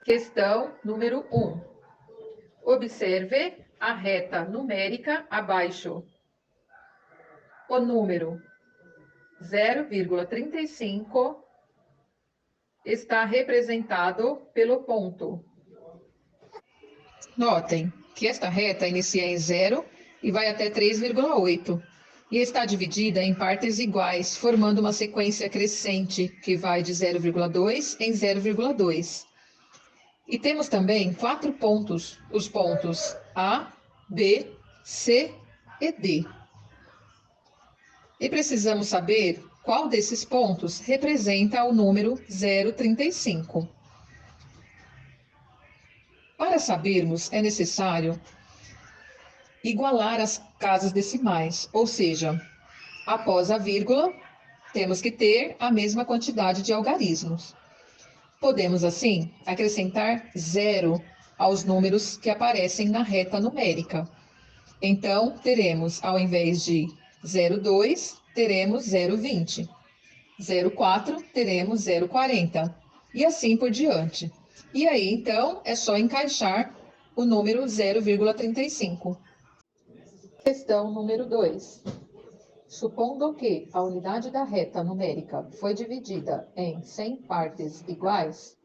Questão número 1. Observe a reta numérica abaixo. O número 0,35 está representado pelo ponto. Notem que esta reta inicia em 0 e vai até 3,8 e está dividida em partes iguais, formando uma sequência crescente que vai de 0,2 em 0,2. E temos também 4 pontos, os pontos A, B, C e D. E precisamos saber qual desses pontos representa o número 0,35. Para sabermos, é necessário igualar as casas decimais, ou seja, após a vírgula, temos que ter a mesma quantidade de algarismos. Podemos, assim, acrescentar 0 aos números que aparecem na reta numérica. Então, teremos, ao invés de 0,2, teremos 0,20. 0,4, teremos 0,40. E assim por diante. E aí, então, é só encaixar o número 0,35. Questão número 2. Supondo que a unidade da reta numérica foi dividida em 100 partes iguais,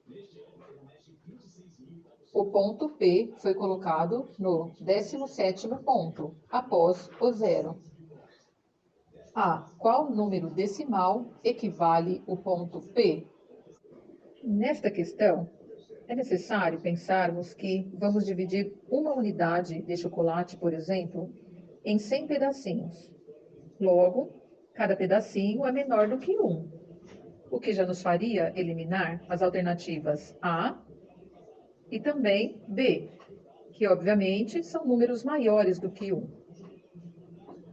o ponto P foi colocado no 17º ponto, após o zero. A qual número decimal equivale o ponto P? Nesta questão, é necessário pensarmos que vamos dividir uma unidade de chocolate, por exemplo, em 100 pedacinhos. Logo, cada pedacinho é menor do que 1, o que já nos faria eliminar as alternativas A e também B, que obviamente são números maiores do que 1.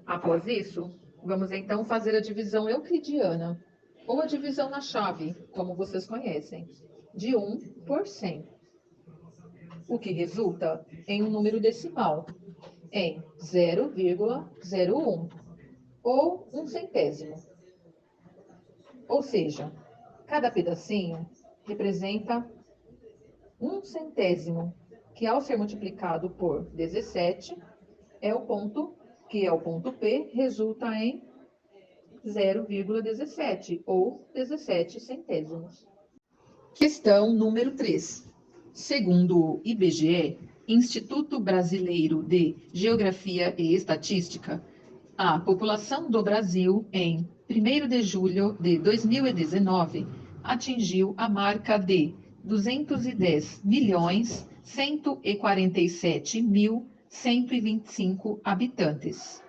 Após isso, vamos então fazer a divisão euclidiana, ou a divisão na chave, como vocês conhecem, de 1 por 100, o que resulta em um número decimal, em 0,01, ou 1 centésimo. Ou seja, cada pedacinho representa 1 centésimo, que ao ser multiplicado por 17, é o ponto P, resulta em 0,17, ou 17 centésimos. Questão número 3. Segundo o IBGE, Instituto Brasileiro de Geografia e Estatística, a população do Brasil, em 1º de julho de 2019, atingiu a marca de 210.147.125 habitantes.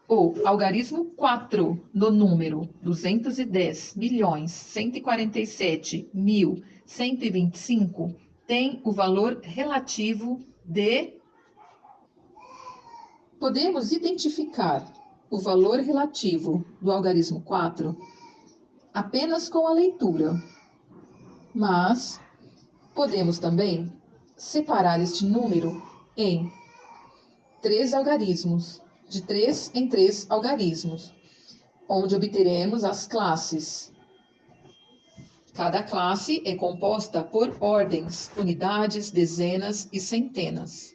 O algarismo 4 no número 210.147.125 tem o valor relativo de... Podemos identificar o valor relativo do algarismo 4 apenas com a leitura, mas podemos também separar este número em 3 algarismos, de 3 em 3 algarismos, onde obteremos as classes. Cada classe é composta por ordens, unidades, dezenas e centenas.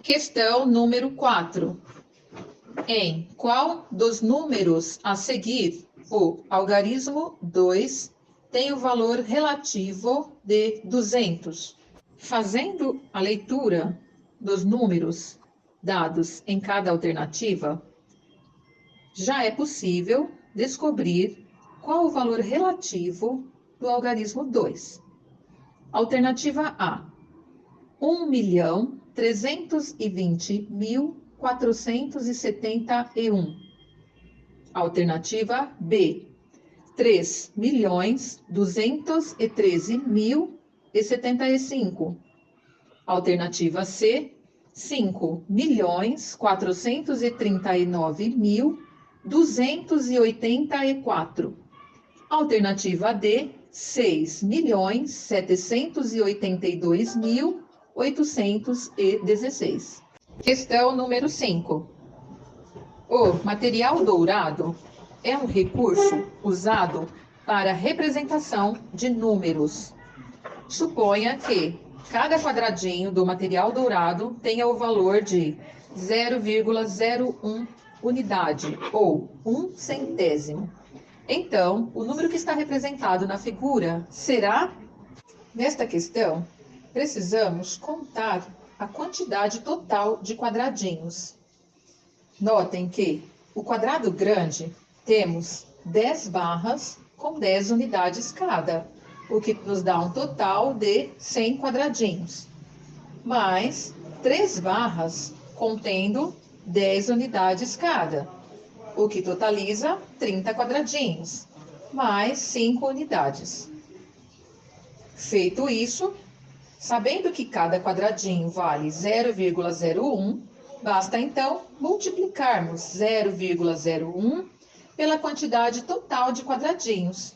Questão número 4. Em qual dos números a seguir o algarismo 2 tem o valor relativo de 200? Fazendo a leitura dos números dados em cada alternativa, já é possível descobrir qual o valor relativo do algarismo 2. Alternativa A: 1.320.471. Alternativa B: 3.213.075. Alternativa C: 5.439.284. Alternativa D: 6.782.816. Questão número 5. O material dourado é um recurso usado para representação de números. Suponha que cada quadradinho do material dourado tenha o valor de 0,01 unidade, ou 1/100. Então, o número que está representado na figura será... Nesta questão, precisamos contar a quantidade total de quadradinhos. Notem que o quadrado grande temos 10 barras com 10 unidades cada, o que nos dá um total de 100 quadradinhos, mais 3 barras contendo 10 unidades cada, o que totaliza 30 quadradinhos, mais 5 unidades. Feito isso, sabendo que cada quadradinho vale 0,01, basta então multiplicarmos 0,01 pela quantidade total de quadradinhos,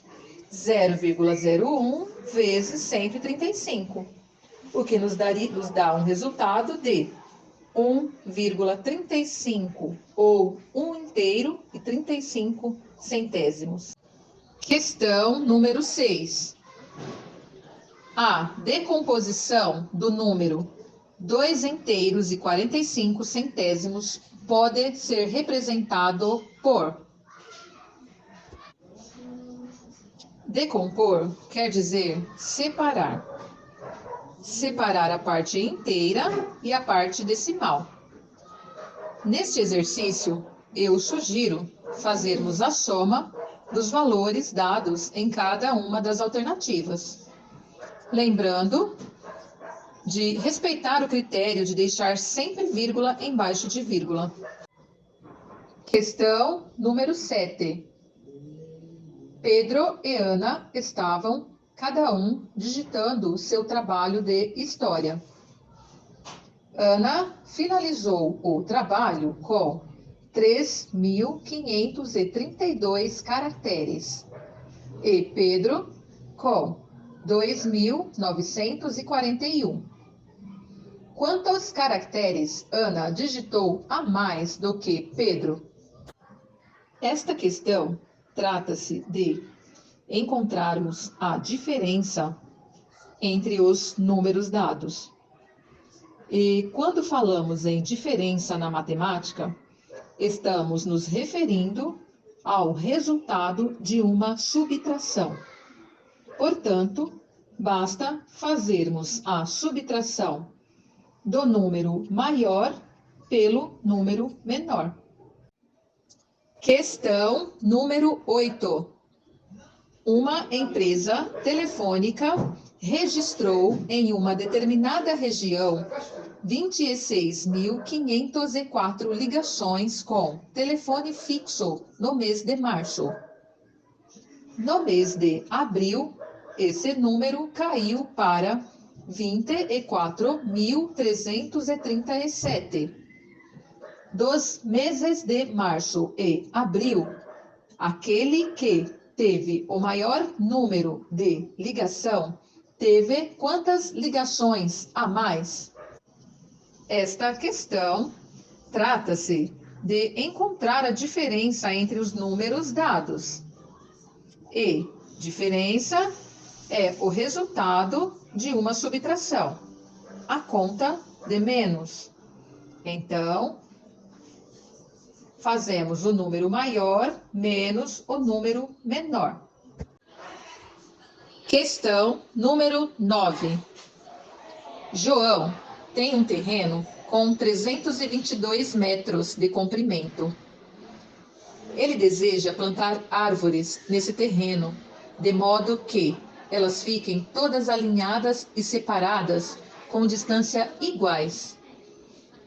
0,01 vezes 135, o que nos dá um resultado de 1,35, ou 1,35. Questão número 6. A decomposição do número 2,45 pode ser representado por... Decompor quer dizer separar. Separar a parte inteira e a parte decimal. Neste exercício, eu sugiro fazermos a soma dos valores dados em cada uma das alternativas. Lembrando de respeitar o critério de deixar sempre vírgula embaixo de vírgula. Questão número 7. Pedro e Ana estavam, cada um, digitando o seu trabalho de história. Ana finalizou o trabalho com 3.532 caracteres e Pedro com 2.941. Quantos caracteres Ana digitou a mais do que Pedro? Esta questão trata-se de encontrarmos a diferença entre os números dados. E quando falamos em diferença na matemática, estamos nos referindo ao resultado de uma subtração. Portanto, basta fazermos a subtração do número maior pelo número menor. Questão número 8. Uma empresa telefônica registrou em uma determinada região 26.504 ligações com telefone fixo no mês de março. No mês de abril, esse número caiu para 24.337. Dos meses de março e abril, aquele que teve o maior número de ligação teve quantas ligações a mais? Esta questão trata-se de encontrar a diferença entre os números dados. E diferença é o resultado de uma subtração, a conta de menos. Então, fazemos o número maior menos o número menor. Questão número 9. João tem um terreno com 322 metros de comprimento. Ele deseja plantar árvores nesse terreno, de modo que elas fiquem todas alinhadas e separadas com distância iguais.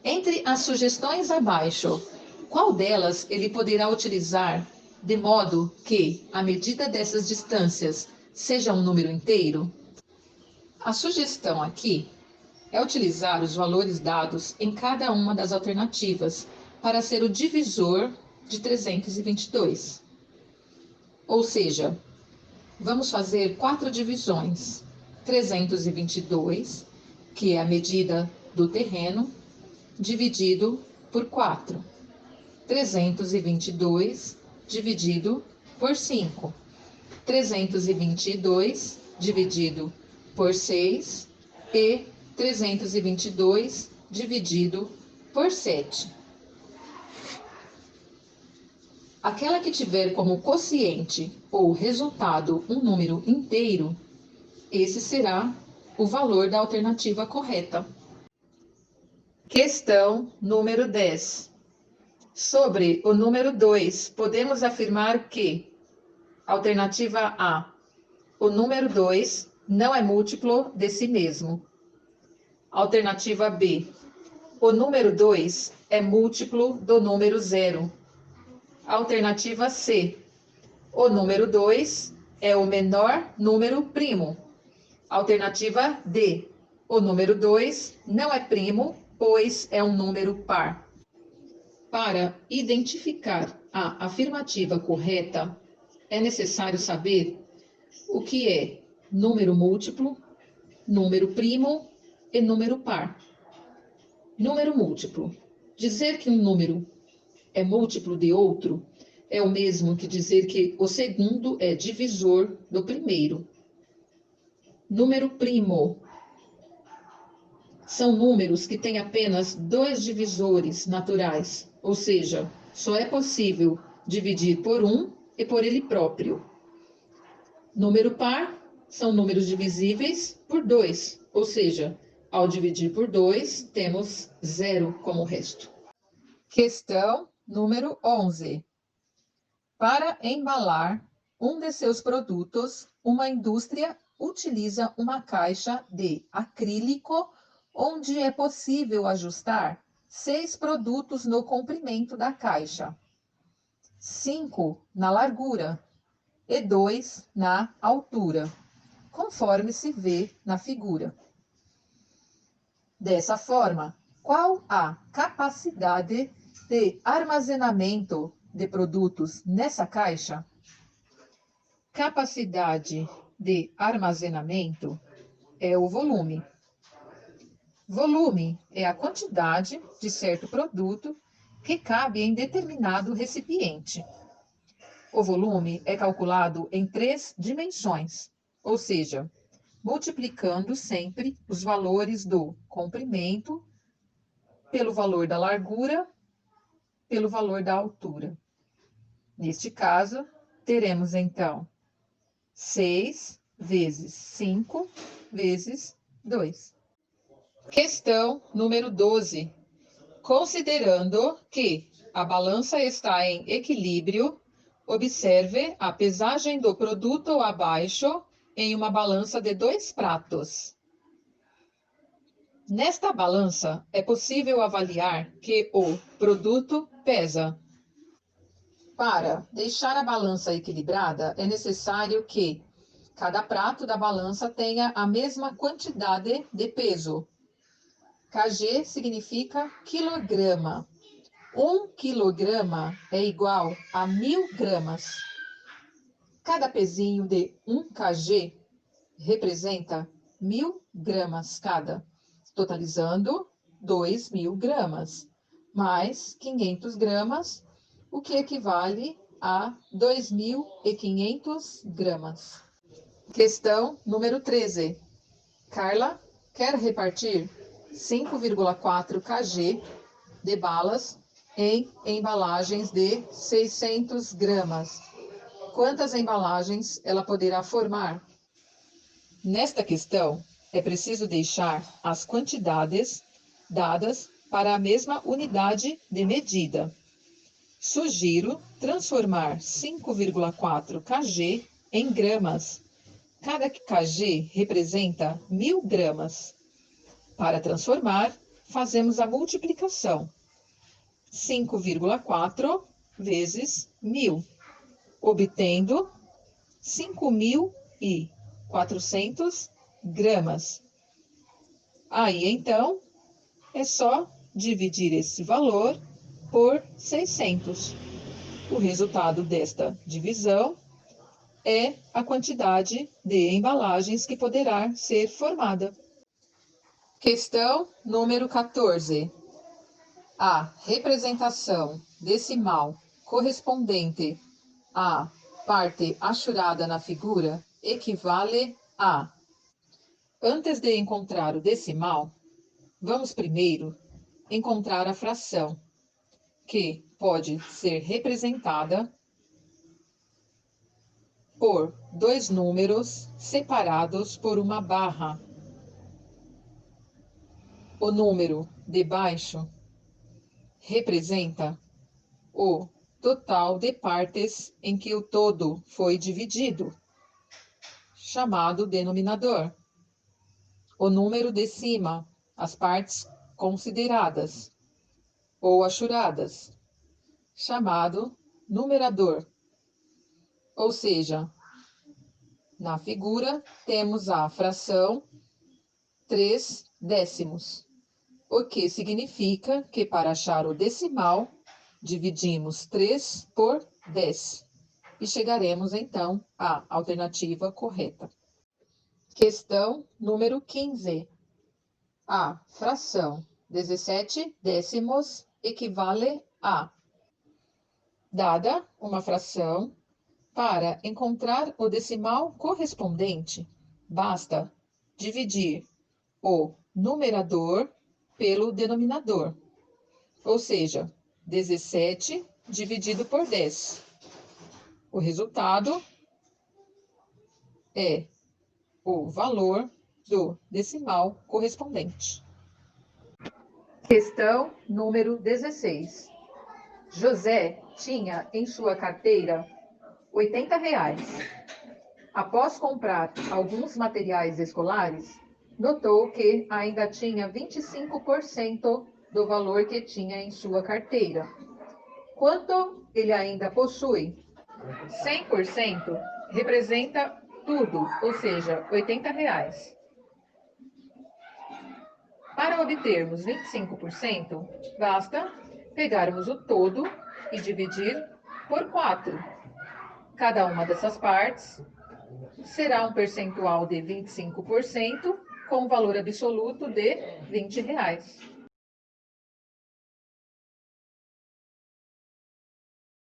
Entre as sugestões abaixo, qual delas ele poderá utilizar de modo que a medida dessas distâncias seja um número inteiro? A sugestão aqui é utilizar os valores dados em cada uma das alternativas para ser o divisor de 322. Ou seja, vamos fazer 4 divisões. 322, que é a medida do terreno, dividido por 4. 322 dividido por 5. 322 dividido por 6 e 322 dividido por 7. Aquela que tiver como quociente ou resultado um número inteiro, esse será o valor da alternativa correta. Questão número 10. Sobre o número 2, podemos afirmar que: alternativa A, o número 2 não é múltiplo de si mesmo. Alternativa B, o número 2 é múltiplo do número 0. Alternativa C, o número 2 é o menor número primo. Alternativa D, o número 2 não é primo, pois é um número par. Para identificar a afirmativa correta, é necessário saber o que é número múltiplo, número primo e número par. Número múltiplo. Dizer que um número é múltiplo de outro é o mesmo que dizer que o segundo é divisor do primeiro. Número primo. São números que têm apenas dois divisores naturais, ou seja, só é possível dividir por um e por ele próprio. Número par são números divisíveis por 2, ou seja, ao dividir por 2, temos 0 como resto. Questão número 11. Para embalar um de seus produtos, uma indústria utiliza uma caixa de acrílico onde é possível ajustar 6 produtos no comprimento da caixa, 5 na largura e 2 na altura, conforme se vê na figura. Dessa forma, qual a capacidade de armazenamento de produtos nessa caixa? Capacidade de armazenamento é o volume. Volume é a quantidade de certo produto que cabe em determinado recipiente. O volume é calculado em 3 dimensões, ou seja, multiplicando sempre os valores do comprimento pelo valor da largura pelo valor da altura. Neste caso, teremos então 6 vezes 5 vezes 2. Questão número 12. Considerando que a balança está em equilíbrio, observe a pesagem do produto abaixo em uma balança de 2 pratos. Nesta balança, é possível avaliar que o produto pesa. Para deixar a balança equilibrada, é necessário que cada prato da balança tenha a mesma quantidade de peso. kg significa quilograma. 1 quilograma é igual a 1000 gramas. Cada pezinho de 1 kg representa 1000 gramas cada, totalizando 2000 gramas, mais 500 gramas, o que equivale a 2500 gramas. Questão número 13. Carla quer repartir 5,4 kg de balas em embalagens de 600 gramas. Quantas embalagens ela poderá formar? Nesta questão, é preciso deixar as quantidades dadas para a mesma unidade de medida. Sugiro transformar 5,4 kg em gramas. Cada kg representa 1000 gramas. Para transformar, fazemos a multiplicação. 5,4 vezes 1000, obtendo 5.400 gramas. Aí, então, é só dividir esse valor por 600. O resultado desta divisão é a quantidade de embalagens que poderá ser formada. Questão número 14. A representação decimal correspondente à parte achurada na figura equivale a Antes de encontrar o decimal, vamos primeiro encontrar a fração, que pode ser representada por dois números separados por uma barra. O número de baixo representa o total de partes em que o todo foi dividido, chamado denominador. O número de cima, as partes consideradas ou achuradas, chamado numerador. Ou seja, na figura temos a fração 3/10, o que significa que para achar o decimal, dividimos 3 por 10 e chegaremos então à alternativa correta. Questão número 15. A fração 17 décimos equivale a... Dada uma fração, para encontrar o decimal correspondente, basta dividir o numerador pelo denominador, ou seja, 17 dividido por 10. O resultado é o valor do decimal correspondente. Questão número 16. José tinha em sua carteira R$ 80. Após comprar alguns materiais escolares, notou que ainda tinha 25% do valor que tinha em sua carteira. Quanto ele ainda possui? 100% representa tudo, ou seja, R$ 80. Para obtermos 25%, basta pegarmos o todo e dividir por 4. Cada uma dessas partes será um percentual de 25% com um valor absoluto de R$ 20.